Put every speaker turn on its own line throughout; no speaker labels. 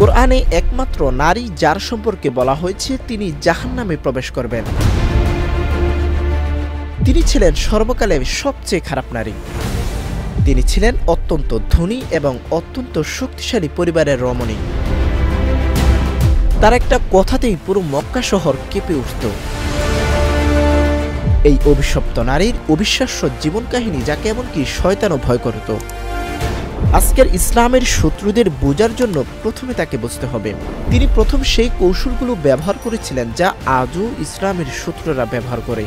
কোরআনে একমাত্র নারী যার সম্পর্কে বলা হয়েছে তিনি জাহান্নামে প্রবেশ করবেন। তিনি ছিলেন সর্বকালের সবচেয়ে খারাপ নারী। তিনি ছিলেন অত্যন্ত ধনী এবং অত্যন্ত শক্তিশালী পরিবারের রমণী। তার একটা কথাতেই পুরো মক্কা শহর কেঁপে উঠত। এই অভিশপ্ত নারীর অবিশ্বাস্য জীবন কাহিনী যাকে এমনকি শয়তানও ভয় করত। আজকের ইসলামের শত্রুদের বোঝার জন্য প্রথমে তাকে বুঝতে হবে। তিনি প্রথম সেই কৌশলগুলো ব্যবহার করেছিলেন যা আজও ইসলামের শত্রুরা ব্যবহার করে।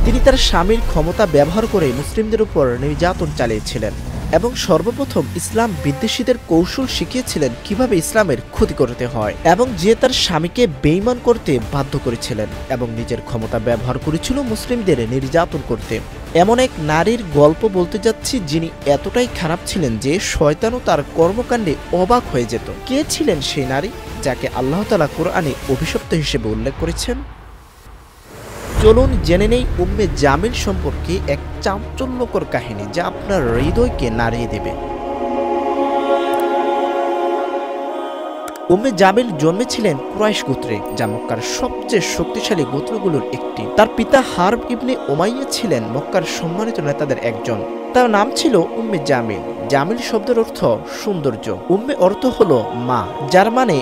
তিনি তার স্বামীর ক্ষমতা ব্যবহার করে মুসলিমদের উপর নির্যাতন চালিয়েছিলেন এবং সর্বপ্রথম ইসলাম বিদ্বেষীদের কৌশল শিখিয়েছিলেন কিভাবে ইসলামের ক্ষতি করতে হয়, এবং যে তার স্বামীকে বেঈমান করতে বাধ্য করেছিলেন এবং নিজের ক্ষমতা ব্যবহার করেছিল মুসলিমদের নির্যাতন করতে। এমন এক নারীর গল্প বলতে যাচ্ছি যিনি এতটাই খারাপ ছিলেন যে শয়তানও তার কর্মকাণ্ডে অবাক হয়ে যেত। কে ছিলেন সেই নারী যাকে আল্লাহ তাআলা কোরআনে অভিশপ্ত হিসেবে উল্লেখ করেছেন? চলুন জেনে নেই উম্মে জামিল সম্পর্কে এক চাঞ্চল্যকর কাহিনী যা আপনার হৃদয়কে নাড়িয়ে দেবে। উম্মে জামিল জন্মেছিলেন কুরাইশ গোত্রে, যা মক্কার সবচেয়ে শক্তিশালী গোত্রগুলোর একটি। তার পিতা হারব ইবনে উমাইয়া ছিলেন মক্কার সম্মানিত নেতাদের একজন। তার নাম ছিল উম্মে জামিল। জামিল শব্দের অর্থ সৌন্দর্য। উম্মে অর্থ হলো মা, যার মানে